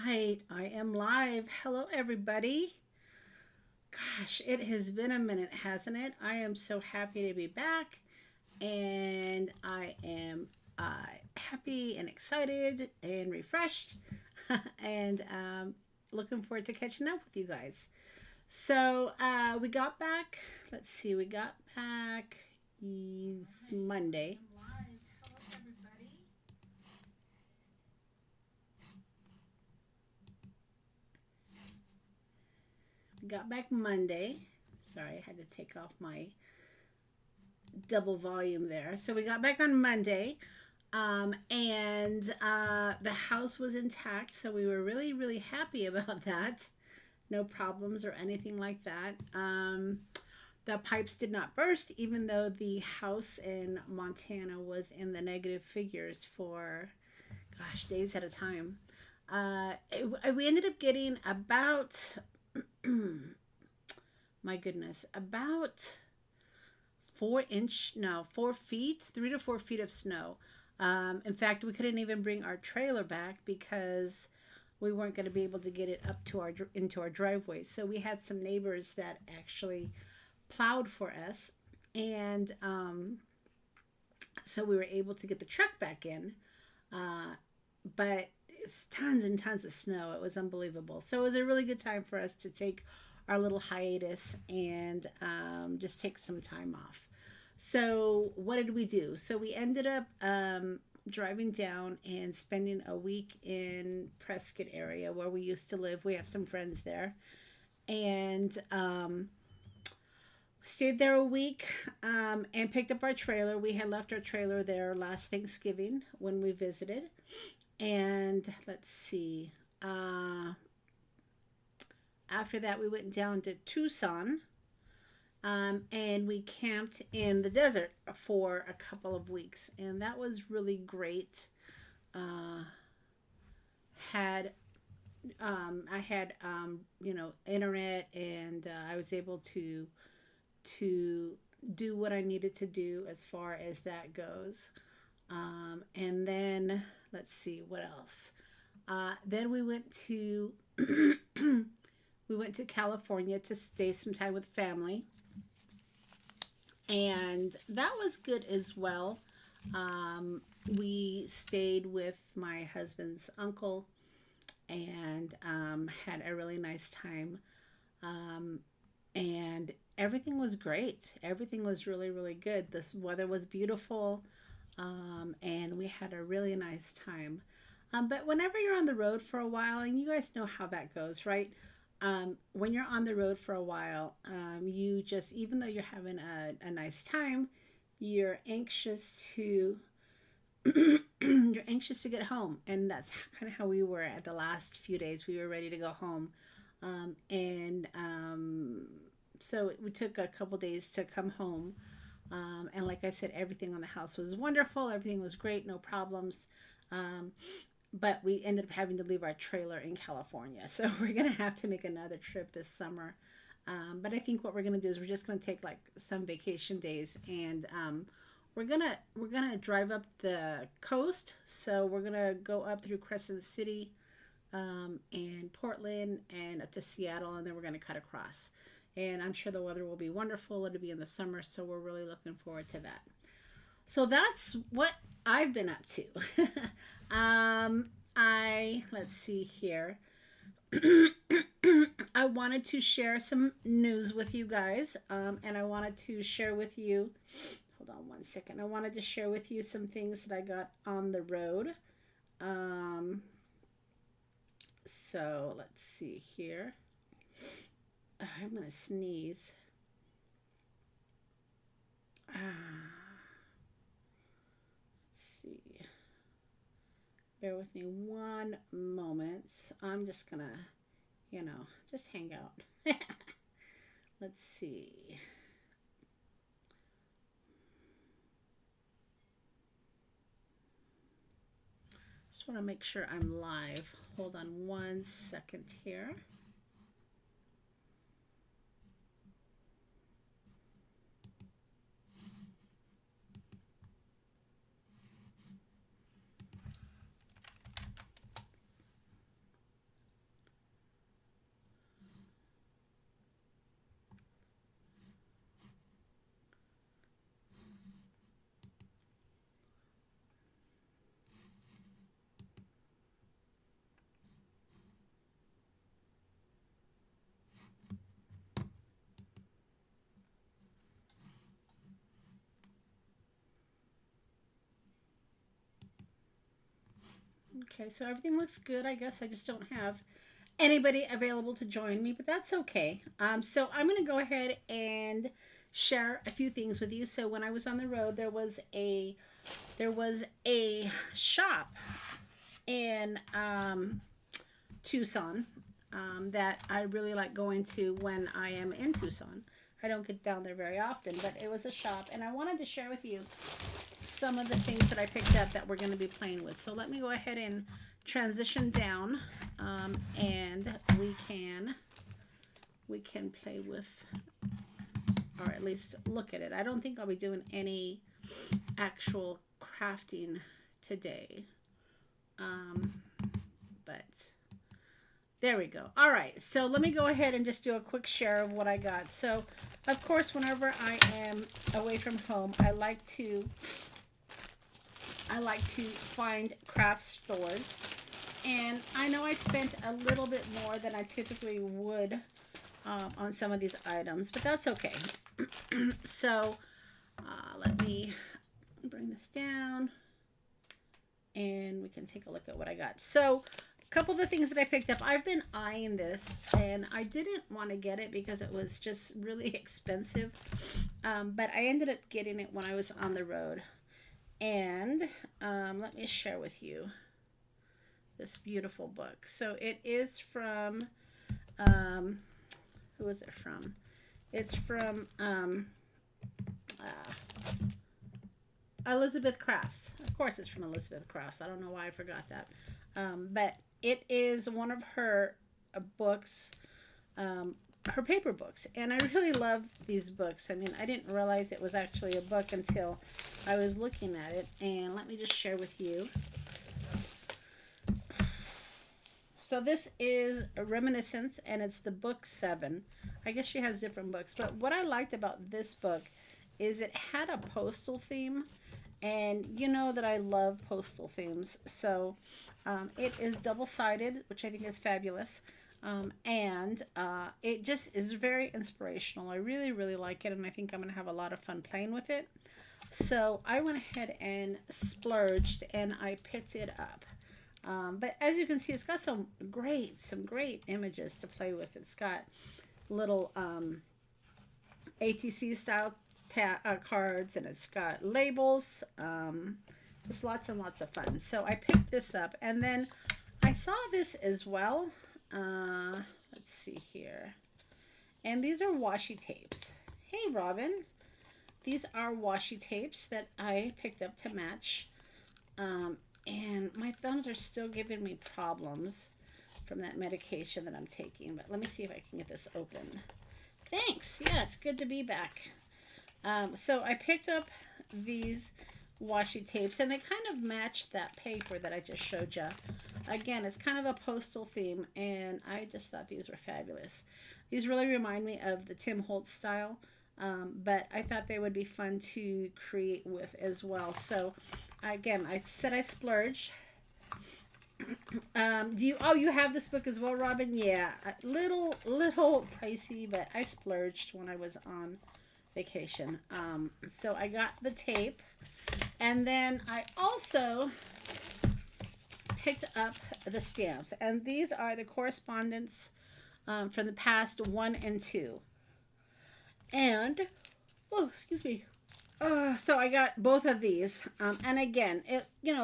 right, I am live. Hello, everybody. Gosh, it has been a minute, hasn't it? I am so happy to be back, and I am happy and excited and refreshed, and looking forward to catching up with you guys. So we got back. Let's see, we got back Monday. We got back Monday. Sorry, I had to take off my double volume there. So we got back on Monday, and the house was intact. So we were really, really happy about that. No problems or anything like that. The pipes did not burst, even though the house in Montana was in the negative figures for, gosh, days at a time. We ended up getting about, my goodness, about 4 inch, no, 4 feet, 3 to 4 feet of snow. In fact, we couldn't even bring our trailer back because we weren't going to be able to get it up to our into our driveway. So we had some neighbors that actually plowed for us, and so we were able to get the truck back in. But it's tons and tons of snow. It was unbelievable. So it was a really good time for us to take our little hiatus and just take some time off. So what did we do? So we ended up driving down and spending a week in Prescott area where we used to live. We have some friends there, and stayed there a week, and picked up our trailer. We had left our trailer there last Thanksgiving when we visited. And let's see, after that, we went down to Tucson, and we camped in the desert for a couple of weeks. And that was really great. Had I had internet, and I was able to do what I needed to do as far as that goes. And then let's see what else. Then we went to we went to California to stay some time with family, and that was good as well. We stayed with my husband's uncle, and had a really nice time. And everything was great. Everything was really, really good. This weather was beautiful, and we had a really nice time. But whenever you're on the road for a while, and you guys know how that goes, right? When you're on the road for a while, you just, even though you're having a nice time, you're anxious to you're anxious to get home, and that's kind of how we were at the last few days. We were ready to go home, and so we took a couple days to come home. And like I said, everything on the house was wonderful. Everything was great, no problems. But we ended up having to leave our trailer in California. So we're going to have to make another trip this summer. But I think what we're going to do is we're just going to take like some vacation days, and we're gonna drive up the coast. So we're going to go up through Crescent City, and Portland, and up to Seattle, and then we're going to cut across. And I'm sure the weather will be wonderful. It'll be in the summer, so we're really looking forward to that. So that's what I've been up to. Let's see here. I wanted to share some news with you guys, and I wanted to share with you, hold on one second. I wanted to share with you some things that I got on the road. So let's see here. I'm going to sneeze. Let's see. Bear with me one moment. I'm just going to, just hang out. Let's see. Just want to make sure I'm live. Hold on one second here. Okay, so everything looks good. I guess I just don't have anybody available to join me, but that's okay. So I'm going to go ahead and share a few things with you. So when I was on the road, there was a shop in Tucson that I really like going to when I am in Tucson. I don't get down there very often, but it was a shop, and I wanted to share with you some of the things that I picked up that we're going to be playing with. So let me go ahead and transition down, and we can play with, or at least look at it. I don't think I'll be doing any actual crafting today, but there we go. All right, so let me go ahead and just do a quick share of what I got. So, of course, whenever I am away from home, I like to find craft stores. And I know I spent a little bit more than I typically would on some of these items, but that's okay. So, let me bring this down, and we can take a look at what I got. So, a couple of the things that I picked up, I've been eyeing this, and I didn't want to get it because it was just really expensive, but I ended up getting it when I was on the road. And let me share with you this beautiful book. So it is from, who is it from? It's from Elizabeth Crafts. Of course it's from Elizabeth Crafts. I don't know why I forgot that. But it is one of her books, her paper books. And I really love these books. I mean, I didn't realize it was actually a book until I was looking at it. And let me just share with you. So this is a Reminiscence, and it's the book 7. I guess she has different books. But what I liked about this book is it had a postal theme. And you know that I love postal themes. So it is double-sided, which I think is fabulous. And it just is very inspirational. I really, really like it, and I think I'm going to have a lot of fun playing with it. So I went ahead and splurged, and I picked it up. But as you can see, it's got some great images to play with. It's got little ATC style cards, and it's got labels. Just lots and lots of fun. So I picked this up, and then I saw this as well. Let's see here. And these are washi tapes. Hey, Robin. These are washi tapes that I picked up to match. And my thumbs are still giving me problems from that medication that I'm taking. But let me see if I can get this open. Thanks. Yeah, it's good to be back. So I picked up these washi tapes, and they kind of match that paper that I just showed you. Again, it's kind of a postal theme, and I just thought these were fabulous. These really remind me of the Tim Holtz style, but I thought they would be fun to create with as well. So again, I said I splurged. You have this book as well, Robin? Yeah, a little pricey, but I splurged when I was on vacation. So I got the tape, and then I also picked up the stamps, and these are the correspondence from the past 1 and 2. And excuse me. So I got both of these, and again,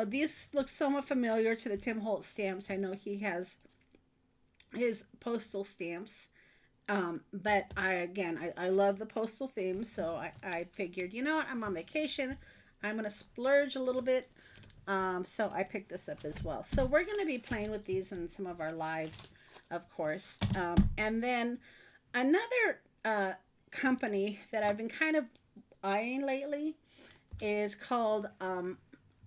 these look somewhat familiar to the Tim Holtz stamps. I know he has his postal stamps, but I love the postal theme, so I figured, you know what, I'm on vacation, I'm gonna splurge a little bit, so I picked this up as well. So we're gonna be playing with these in some of our lives, of course, and then another company that I've been kind of eyeing lately is called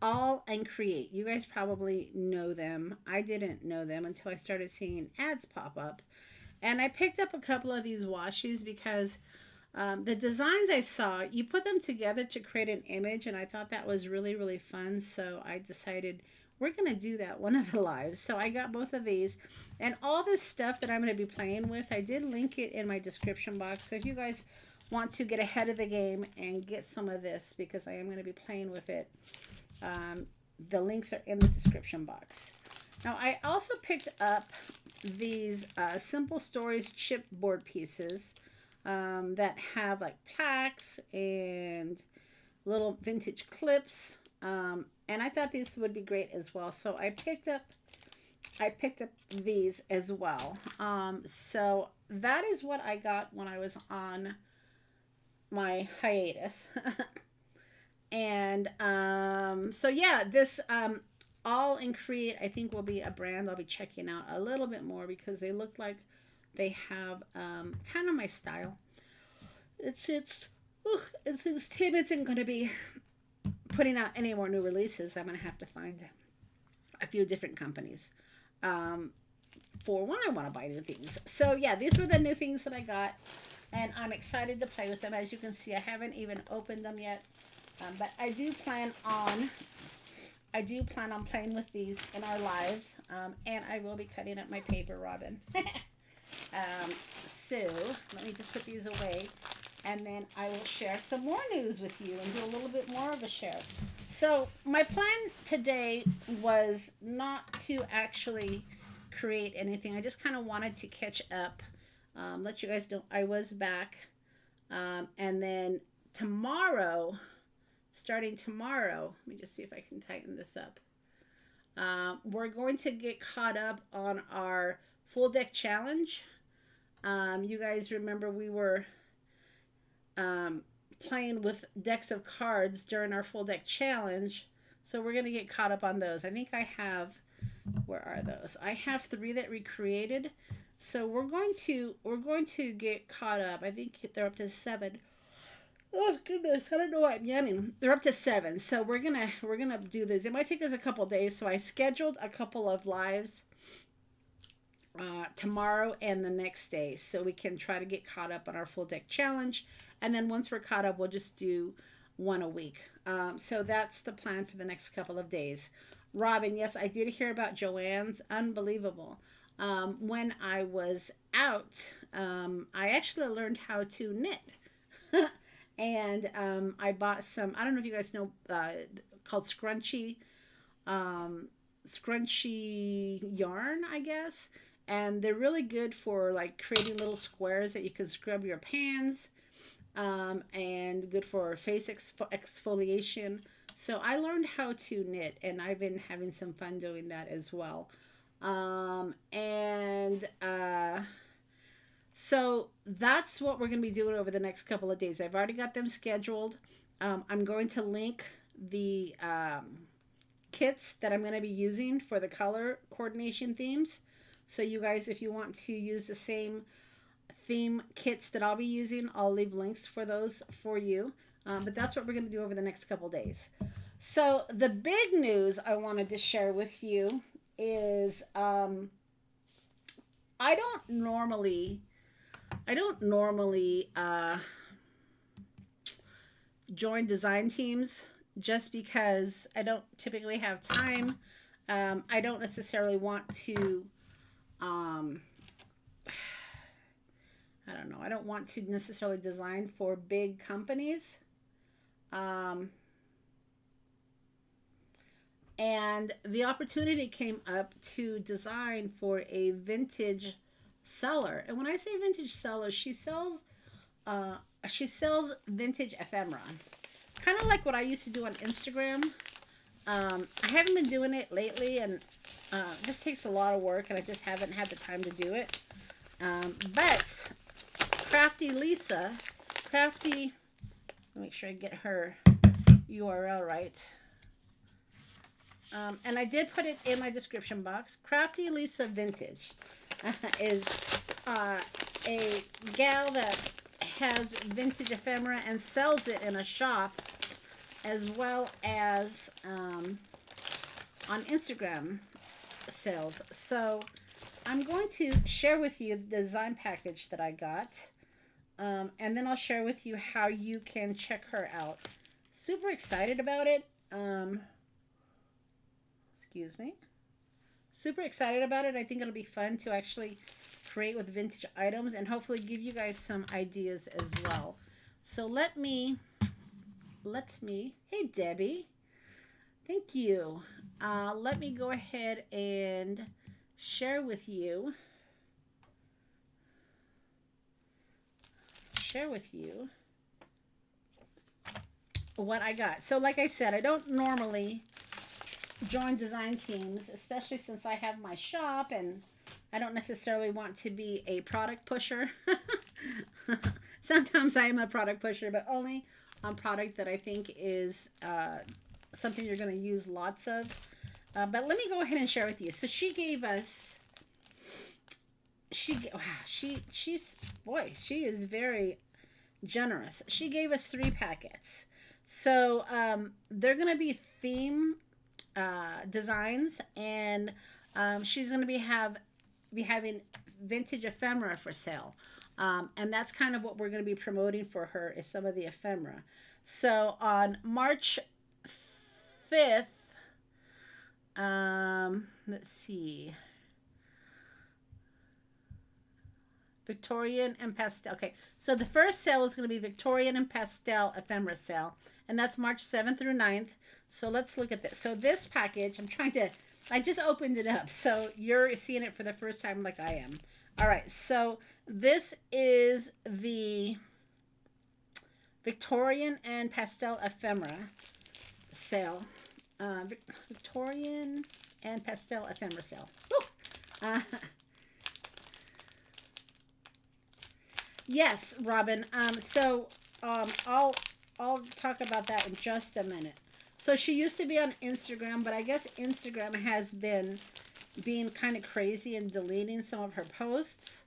All and Create. You guys probably know them. I didn't know them until I started seeing ads pop up, and I picked up a couple of these washes because the designs I saw, you put them together to create an image, and I thought that was really, really fun. So I decided we're going to do that one of the lives. So I got both of these, and all this stuff that I'm going to be playing with, I did link it in my description box. So if you guys want to get ahead of the game and get some of this, because I am going to be playing with it, The links are in the description box. Now, I also picked up these Simple Stories chipboard pieces that have like plaques and little vintage clips. And I thought these would be great as well. So I picked up these as well. So that is what I got when I was on my hiatus. And so yeah, this All in Create, I think, will be a brand I'll be checking out a little bit more because they look like they have kind of my style. Since Tim isn't going to be putting out any more new releases, I'm going to have to find a few different companies for when I want to buy new things. So yeah, these were the new things that I got, and I'm excited to play with them. As you can see, I haven't even opened them yet, but I do plan on playing with these in our lives, and I will be cutting up my paper, Robin. So let me just put these away, and then I will share some more news with you and do a little bit more of a share. So my plan today was not to actually create anything. I just kind of wanted to catch up, let you guys know I was back, and then tomorrow, starting tomorrow, let me just see if I can tighten this up. We're going to get caught up on our full deck challenge. You guys remember we were playing with decks of cards during our full deck challenge, so we're going to get caught up on those. I think I have, where are those? I have 3 that we created, so we're going to get caught up. I think they're up to 7. Oh goodness, I don't know why I'm yawning. They're up to 7, so we're gonna do this. It might take us a couple days, so I scheduled a couple of lives tomorrow and the next day, so we can try to get caught up on our full deck challenge. And then once we're caught up, we'll just do one a week. So that's the plan for the next couple of days. Robin, yes, I did hear about Joanne's. Unbelievable. When I was out, I actually learned how to knit. And I bought some, I don't know if you guys know, called scrunchy yarn, I guess. And they're really good for like creating little squares that you can scrub your pans, and good for face exfoliation. So I learned how to knit, and I've been having some fun doing that as well. So that's what we're going to be doing over the next couple of days. I've already got them scheduled. I'm going to link the kits that I'm going to be using for the color coordination themes. So you guys, if you want to use the same theme kits that I'll be using, I'll leave links for those for you. But that's what we're going to do over the next couple days. So the big news I wanted to share with you is I don't normally join design teams just because I don't typically have time. I don't necessarily want to I don't know. I don't want to necessarily design for big companies. And the opportunity came up to design for a vintage seller. And when I say vintage seller, she sells vintage ephemera. Kind of like what I used to do on Instagram. I haven't been doing it lately, and it just takes a lot of work, and I just haven't had the time to do it. But Crafty Lisa, let me make sure I get her URL right. And I did put it in my description box. Crafty Lisa Vintage is a gal that has vintage ephemera and sells it in a shop, as well as on Instagram sales. So I'm going to share with you the design package that I got, and then I'll share with you how you can check her out. Super excited about it. Excuse me. Super excited about it. I think it'll be fun to actually create with vintage items and hopefully give you guys some ideas as well. So let me, hey Debbie, Thank you. Let me go ahead and share with you. Share with you what I got. So, like I said, I don't normally join design teams, especially since I have my shop and I don't necessarily want to be a product pusher. Sometimes I am a product pusher, but only on product that I think is something you're going to use lots of. But let me go ahead and share with you. So she gave us, she's, boy, she is very generous. She gave us 3 packets. So they're going to be theme designs, and she's going to be having vintage ephemera for sale. And that's kind of what we're going to be promoting for her, is some of the ephemera. So on March 5th, let's see, Victorian and pastel. Okay, so the first sale is going to be Victorian and pastel ephemera sale, and that's March 7th through 9th. So let's look at this. So this package, I just opened it up, so you're seeing it for the first time like I am. All right, so this is the Victorian and pastel ephemera sale. Victorian and pastel ephemera sale. Yes, Robin. I'll talk about that in just a minute. So she used to be on Instagram, but I guess Instagram has been being kind of crazy and deleting some of her posts.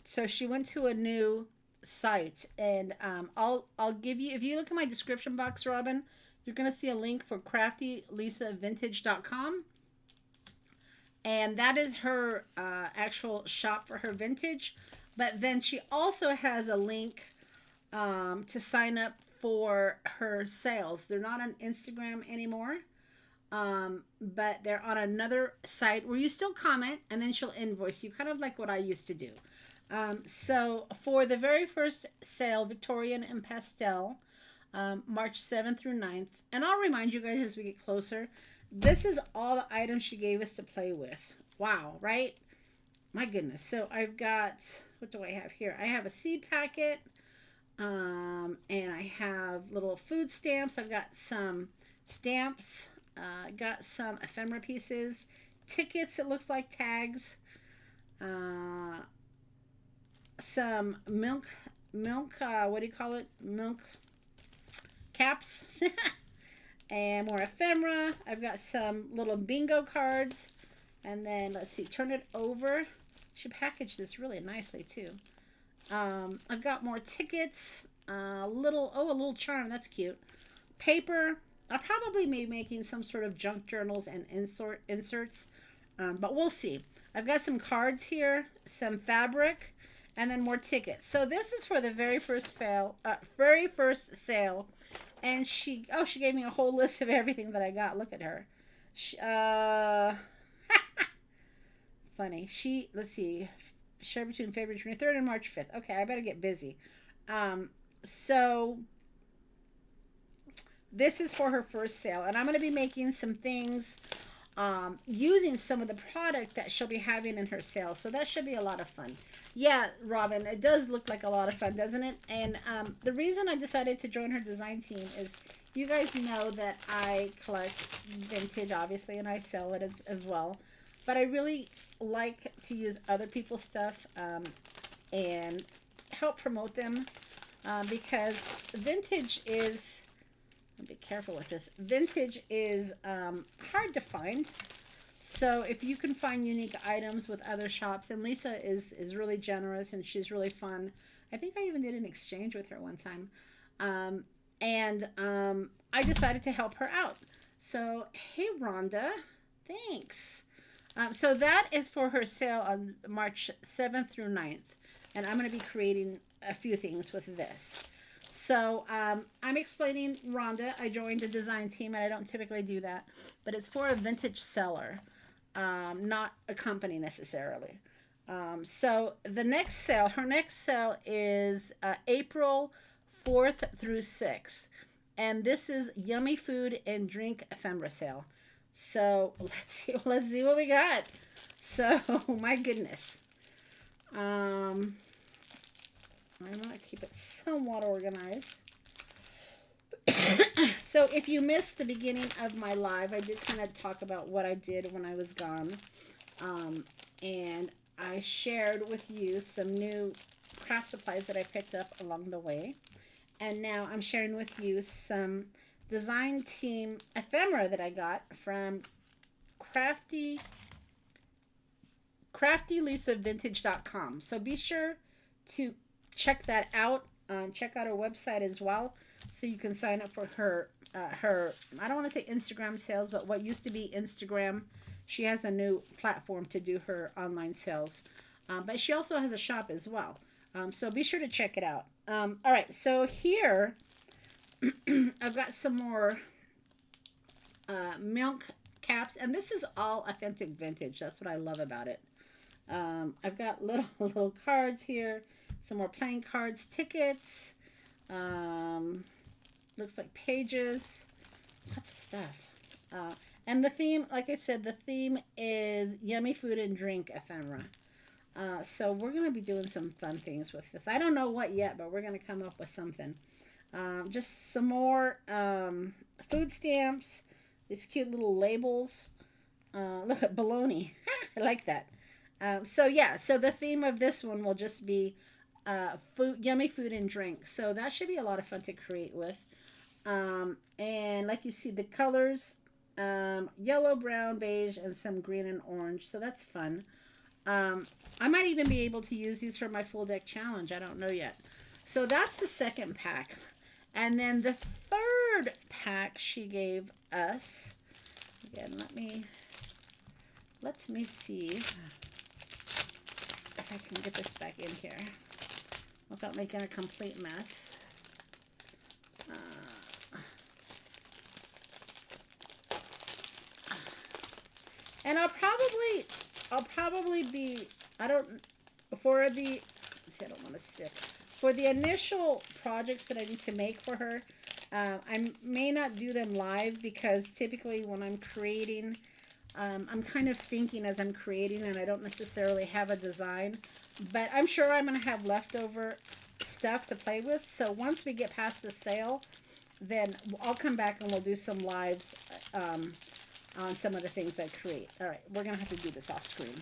So she went to a new site, and I'll give you, if you look at my description box, Robin, you're gonna see a link for craftylisavintage.com, and that is her actual shop for her vintage. But then she also has a link to sign up for her sales. They're not on Instagram anymore, but they're on another site where you still comment and then she'll invoice you, kind of like what I used to do. So for the very first sale, Victorian and Pastel, March 7th through 9th, and I'll remind you guys as we get closer, this is all the items she gave us to play with. Wow, right? My goodness. So I've got, what do I have here? I have a seed packet, and I have little food stamps. I've got some stamps, got some ephemera pieces, tickets, it looks like tags, some milk, what do you call it? Milk caps, and more ephemera. I've got some little bingo cards, and then let's see, turn it over. She packaged this really nicely too. I've got more tickets, a little charm, that's cute. Paper. I'll probably be making some sort of junk journals and inserts, but we'll see. I've got some cards here, some fabric, and then more tickets. So this is for the very first sale, and she gave me a whole list of everything that I got. Look at her. Funny. Let's see, share between February 23rd and March 5th. Okay, I better get busy. So this is for her first sale, and I'm going to be making some things using some of the product that she'll be having in her sale. So that should be a lot of fun. Yeah, Robin, it does look like a lot of fun, doesn't it? And the reason I decided to join her design team is, you guys know that I collect vintage, obviously, and I sell it as well. But I really like to use other people's stuff and help promote them, because vintage is, I'll be careful with this, vintage is hard to find. So if you can find unique items with other shops, and Lisa is really generous and she's really fun. I think I even did an exchange with her one time. I decided to help her out. So, hey, Rhonda, thanks. So that is for her sale on March 7th through 9th. And I'm going to be creating a few things with this. So I'm explaining, Rhonda, I joined a design team, and I don't typically do that. But it's for a vintage seller, not a company necessarily. So the next sale, her next sale is April 4th through 6th. And this is Yummy Food and Drink Ephemera Sale. So let's see what we got. So my goodness. I'm gonna keep it somewhat organized. So if you missed the beginning of my live, I did kind of talk about what I did when I was gone. And I shared with you some new craft supplies that I picked up along the way. And now I'm sharing with you some design team ephemera that I got from craftylisavintage.com. So be sure to check that out. Check out her website as well, so you can sign up for her I don't want to say Instagram sales, but what used to be Instagram. She has a new platform to do her online sales, but she also has a shop as well. So be sure to check it out. All right, so here I've got some more milk caps, and this is all authentic vintage. That's what I love about it. I've got little cards here, some more playing cards, tickets, looks like pages, lots of stuff. And the theme, like I said, the theme is Yummy Food and Drink Ephemera. So we're going to be doing some fun things with this. I don't know what yet, but we're going to come up with something. Just some more food stamps, these cute little labels. Look at bologna. I like that. So yeah, so the theme of this one will just be yummy food and drink. So that should be a lot of fun to create with. And like you see, the colors, yellow, brown, beige, and some green and orange. So that's fun. I might even be able to use these for my full deck challenge. I don't know yet. So that's the second pack. And then the third pack she gave us. Again, let me see if I can get this back in here without making a complete mess. And I'll probably be, I don't want to sit. For the initial projects that I need to make for her, I may not do them live, because typically when I'm creating, I'm kind of thinking as I'm creating, and I don't necessarily have a design, but I'm sure I'm going to have leftover stuff to play with. So once we get past the sale, then I'll come back and we'll do some lives on some of the things I create. All right, we're going to have to do this off screen.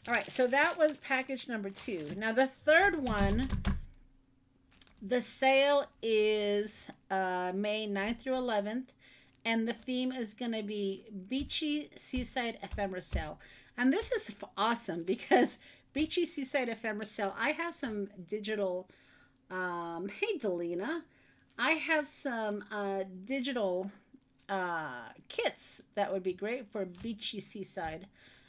All right, so that was package number 2. Now the third one, the sale is May 9th through 11th. And the theme is going to be Beachy Seaside Ephemera Sale. And this is awesome, because Beachy Seaside Ephemera Sale, I have some digital, hey Delina, I have some digital kits that would be great for Beachy Seaside.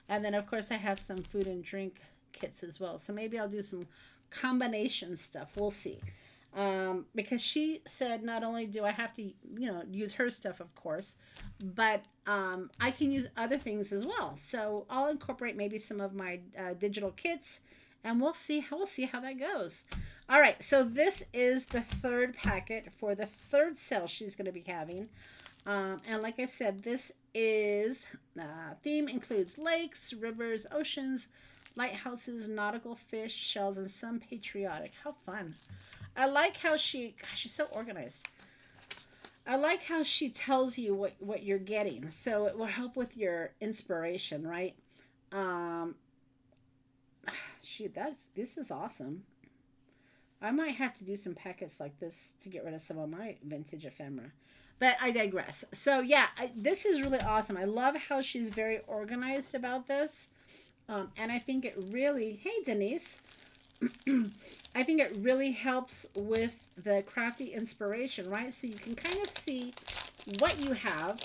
And then of course I have some food and drink kits as well. So maybe I'll do some combination stuff. We'll see. Because she said not only do I have to, use her stuff, of course, but I can use other things as well. So I'll incorporate maybe some of my digital kits, and we'll see how that goes. All right, so this is the third packet for the third sale she's going to be having. And like I said, this is theme includes lakes, rivers, oceans, lighthouses, nautical fish, shells, and some patriotic. How fun. I like how she's so organized. I like how she tells you what you're getting, so it will help with your inspiration, right? Shoot, this is awesome. I might have to do some packets like this to get rid of some of my vintage ephemera, but I digress. So yeah, this is really awesome. I love how she's very organized about this, and I think it really, hey Denise, I think it really helps with the crafty inspiration, right? So you can kind of see what you have.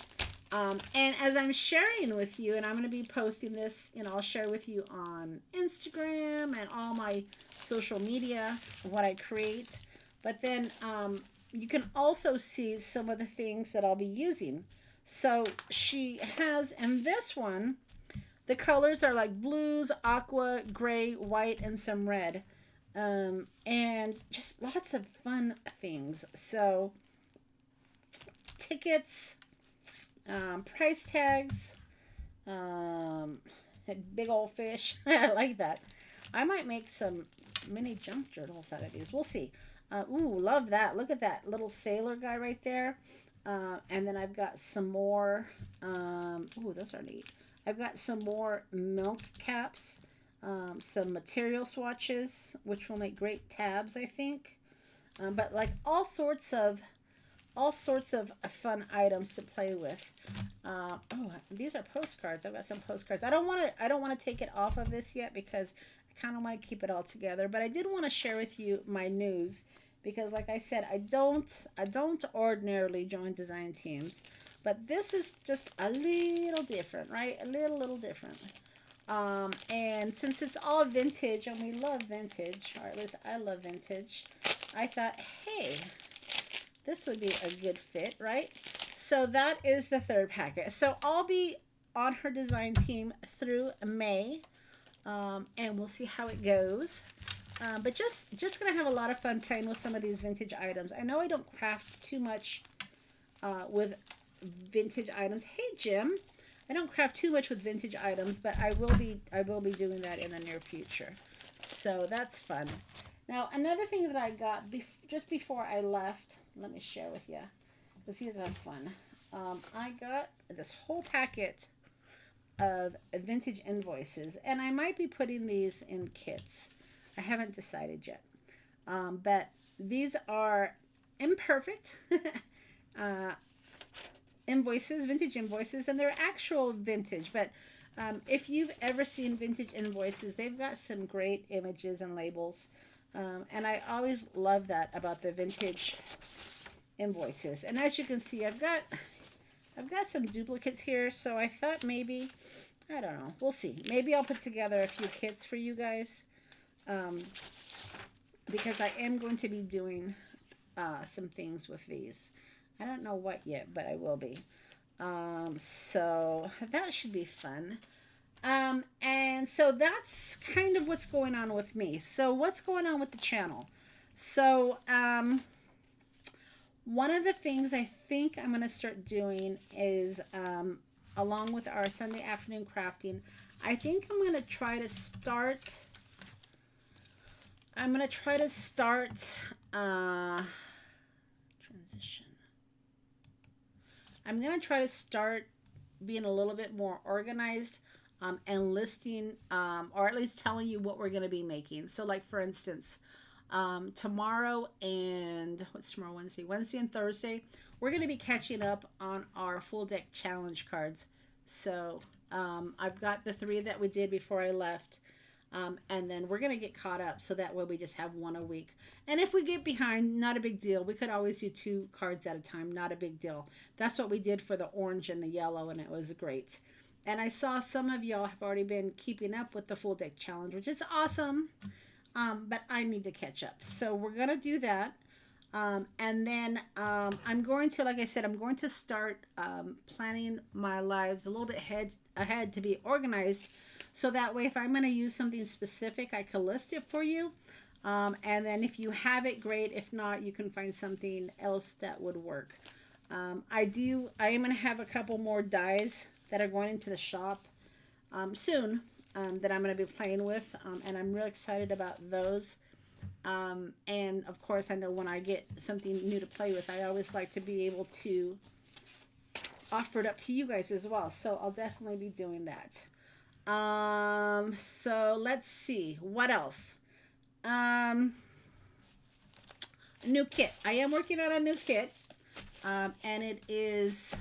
And as I'm sharing with you, and I'm going to be posting this, I'll share with you on Instagram and all my social media, what I create. But then you can also see some of the things that I'll be using. So she has, in this one, the colors are like blues, aqua, gray, white, and some red. And just lots of fun things. So tickets, price tags, big old fish. I like that. I might make some mini junk journals out of these. We'll see. Ooh, love that. Look at that little sailor guy right there. And then I've got some more. Ooh, those are neat. I've got some more milk caps. Some material swatches, which will make great tabs, I think. But like all sorts of fun items to play with. Oh, these are postcards. I've got some postcards. I don't want to take it off of this yet because I kind of want to keep it all together. But I did want to share with you my news because, like I said, I don't ordinarily join design teams, but this is just a little different, right? A little different. And since it's all vintage and we love vintage, or at least I love vintage, I thought, hey, this would be a good fit, right? So that is the third packet. So I'll be on her design team through May, and we'll see how it goes. But just gonna have a lot of fun playing with some of these vintage items. I know I don't craft too much with vintage items. Hey, Jim. I don't craft too much with vintage items, but I will be doing that in the near future. So that's fun. Now, another thing that I got just before I left, let me share with you, because these are fun. I got this whole packet of vintage invoices, and I might be putting these in kits. I haven't decided yet. But these are imperfect invoices, vintage invoices, and they're actual vintage. But if you've ever seen vintage invoices, they've got some great images and labels. And I always love that about the vintage invoices. And as you can see, I've got some duplicates here, so I thought maybe, I don't know, we'll see. Maybe I'll put together a few kits for you guys, because I am going to be doing some things with these. I don't know what yet, but I will be. So that should be fun. And so that's kind of what's going on with me. So what's going on with the channel? So, one of the things I think I'm going to start doing is, along with our Sunday afternoon crafting, I think I'm going to try to start, transition. I'm going to try to start being a little bit more organized, and listing, or at least telling you what we're going to be making. So like, for instance, tomorrow and what's tomorrow, Wednesday and Thursday, we're going to be catching up on our full deck challenge cards. So I've got the 3 that we did before I left, and then we're going to get caught up, so that way we just have 1 a week. And if we get behind, not a big deal. We could always do 2 cards at a time, not a big deal. That's what we did for the orange and the yellow, and it was great. And I saw some of y'all have already been keeping up with the full deck challenge, which is awesome. But I need to catch up. So we're going to do that. And then I'm going to, like I said, I'm going to start planning my lives a little bit ahead to be organized. So that way, if I'm going to use something specific, I can list it for you. And then if you have it, great. If not, you can find something else that would work. I am going to have a couple more dies that are going into the shop soon, that I'm going to be playing with, and I'm really excited about those. And of course, I know when I get something new to play with, I always like to be able to offer it up to you guys as well. So I'll definitely be doing that. So let's see what else. New kit. I am working on a new kit, and it is,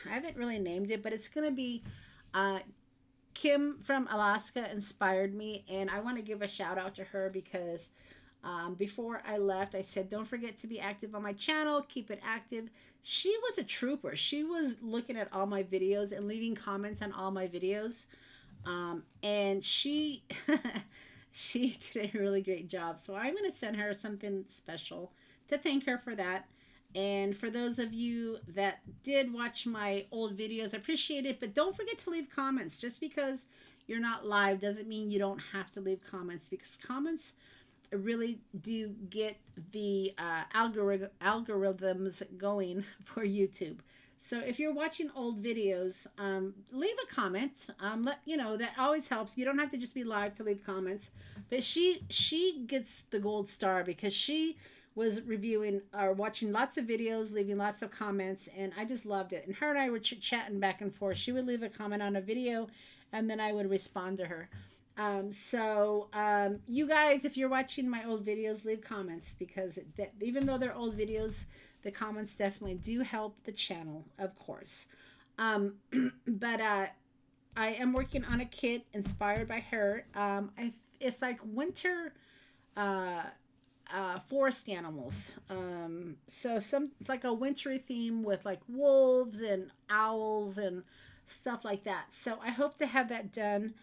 I haven't really named it, but it's going to be, Kim from Alaska inspired me, and I want to give a shout out to her because before I left, I said, don't forget to be active on my channel, keep it active. She was a trooper. She was looking at all my videos and leaving comments on all my videos, and she she did a really great job. So I'm going to send her something special to thank her for that. And for those of you that did watch my old videos, I appreciate it. But don't forget to leave comments. Just because you're not live doesn't mean you don't have to leave comments, because comments really do get the algorithms going for YouTube. So if you're watching old videos, leave a comment. Let you know that always helps. You don't have to just be live to leave comments. But she gets the gold star because she was reviewing or watching lots of videos, leaving lots of comments, and I just loved it. And her and I were chatting back and forth. She would leave a comment on a video, and then I would respond to her. You guys, if you're watching my old videos, leave comments because even though they're old videos, the comments definitely do help the channel, of course. Um, but I am working on a kit inspired by her. It's like winter uh, forest animals. So some it's like a wintry theme with like wolves and owls and stuff like that. So I hope to have that done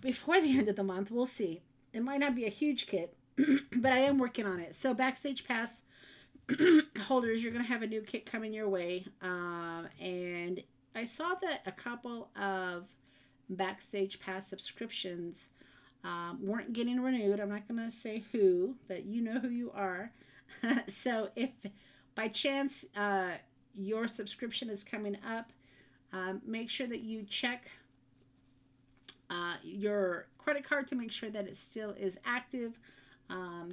before the end of the month. We'll see. It might not be a huge kit, but I am working on it. So Backstage Pass holders, you're going to have a new kit coming your way. And I saw that a couple of Backstage Pass subscriptions weren't getting renewed. I'm not going to say who, but you know who you are. So if by chance your subscription is coming up, make sure that you check your credit card to make sure that it still is active,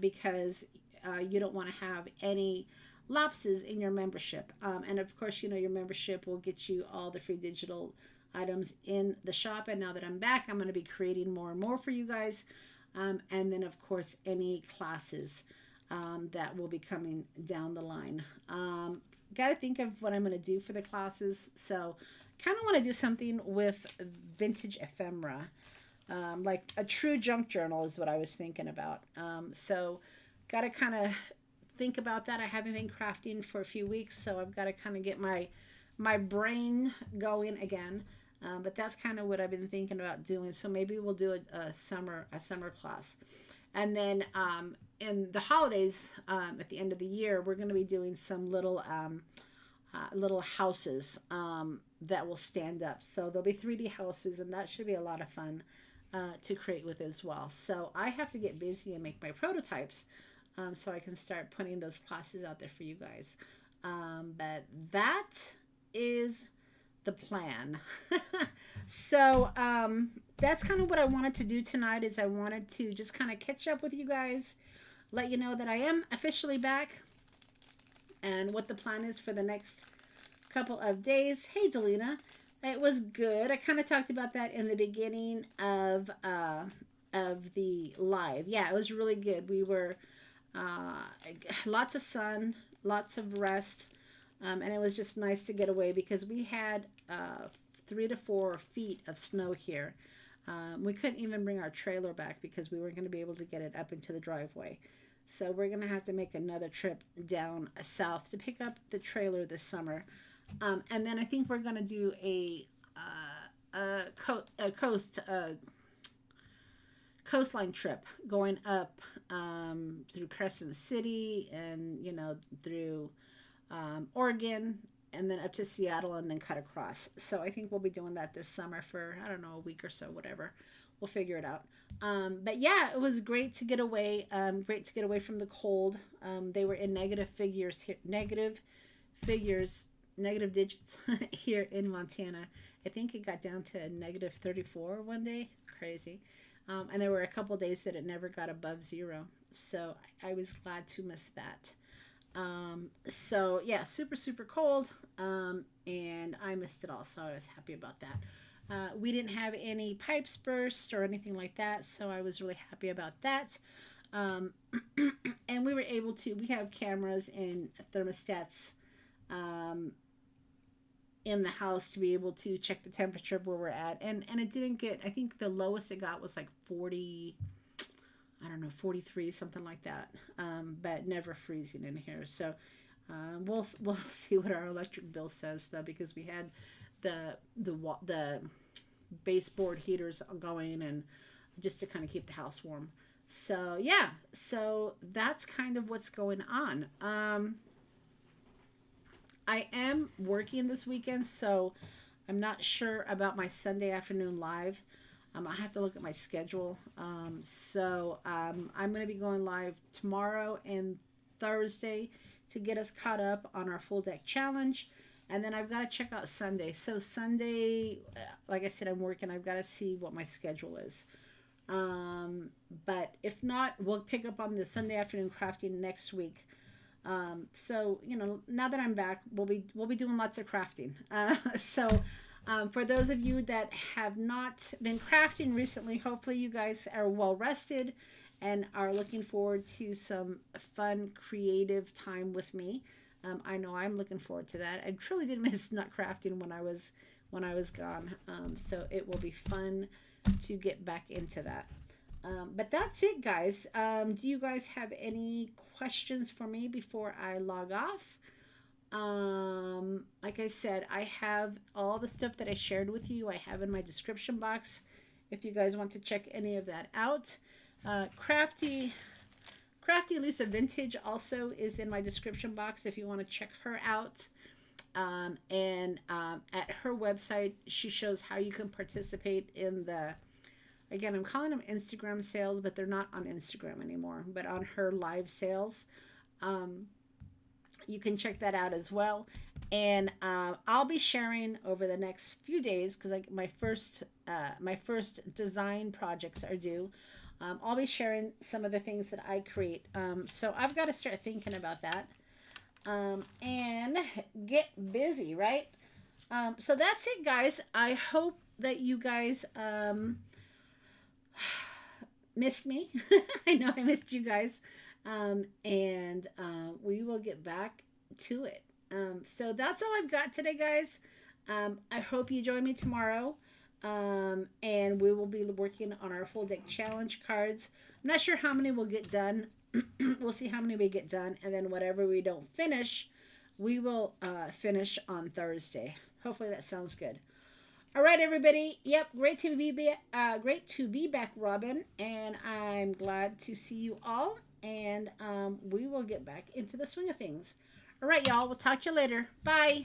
because you don't want to have any lapses in your membership. And of course, your membership will get you all the free digital items in the shop. And now that I'm back, I'm going to be creating more and more for you guys. And then, of course, any classes that will be coming down the line. Got to think of what I'm going to do for the classes. So kind of want to do something with vintage ephemera. Like a true junk journal is what I was thinking about. So got to kind of think about that. I haven't been crafting for a few weeks, so I've got to kind of get my brain going again. But that's kind of what I've been thinking about doing. So maybe we'll do a summer class. And then in the holidays, at the end of the year, we're going to be doing some little houses that will stand up. So there'll be 3D houses, and that should be a lot of fun to create with as well. So I have to get busy and make my prototypes so I can start putting those classes out there for you guys. But that is the plan. So that's kind of what I wanted to do tonight. Is I wanted to just kind of catch up with you guys, let you know that I am officially back and what the plan is for the next couple of days. Hey, Delina. It was good. I kind of talked about that in the beginning of the live. Yeah, it was really good. We were lots of sun, lots of rest, and it was just nice to get away because we had 3 to 4 feet of snow here. We couldn't even bring our trailer back because we weren't going to be able to get it up into the driveway. So we're going to have to make another trip down south to pick up the trailer this summer. And then I think we're going to do a coastline trip going up through Crescent City and, through Oregon and then up to Seattle and then cut across. So I think we'll be doing that this summer for, I don't know, a week or so, whatever. We'll figure it out. But yeah, it was great to get away. Great to get away from the cold. They were in negative digits here in Montana. I think it got down to negative 34 one day. Crazy. And there were a couple days that it never got above 0. So I was glad to miss that. So yeah, super, super cold. And I missed it all. So I was happy about that. We didn't have any pipes burst or anything like that. So I was really happy about that. And we were able to, we have cameras and thermostats in the house to be able to check the temperature of where we're at. And it didn't get, I think the lowest it got was like 40, I don't know, 43, something like that. But never freezing in here. So we'll see what our electric bill says though, because we had the baseboard heaters going and just to kind of keep the house warm. So yeah, so that's kind of what's going on. I am working this weekend, so I'm not sure about my Sunday afternoon live. I have to look at my schedule. I'm going to be going live tomorrow and Thursday to get us caught up on our full deck challenge. And then I've got to check out Sunday. So Sunday, like I said, I'm working. I've got to see what my schedule is. But if not, we'll pick up on the Sunday afternoon crafting next week. So you know, now that I'm back, we'll be doing lots of crafting. For those of you that have not been crafting recently, hopefully you guys are well rested and are looking forward to some fun, creative time with me. I know I'm looking forward to that. I truly did miss not crafting when I was gone. So it will be fun to get back into that. But that's it, guys. Do you guys have any questions for me before I log off? Like I said, I have all the stuff that I shared with you. I have in my description box if you guys want to check any of that out. Crafty Lisa Vintage also is in my description box if you want to check her out. At her website, she shows how you can participate in the, again, I'm calling them Instagram sales, but they're not on Instagram anymore, but on her live sales. You can check that out as well. And I'll be sharing over the next few days, because like my first design projects are due. I'll be sharing some of the things that I create. So I've got to start thinking about that and get busy, right? So that's it, guys. I hope that you guys missed me. I know I missed you guys. We will get back to it. So that's all I've got today, guys. I hope you join me tomorrow. And we will be working on our full deck challenge cards. I'm not sure how many we'll get done. We'll see how many we get done, and then whatever we don't finish, we will finish on Thursday. Hopefully that sounds good. All right, everybody. Yep, great to be back, Robin, and I'm glad to see you all. And we will get back into the swing of things. All right, y'all. We'll talk to you later. Bye.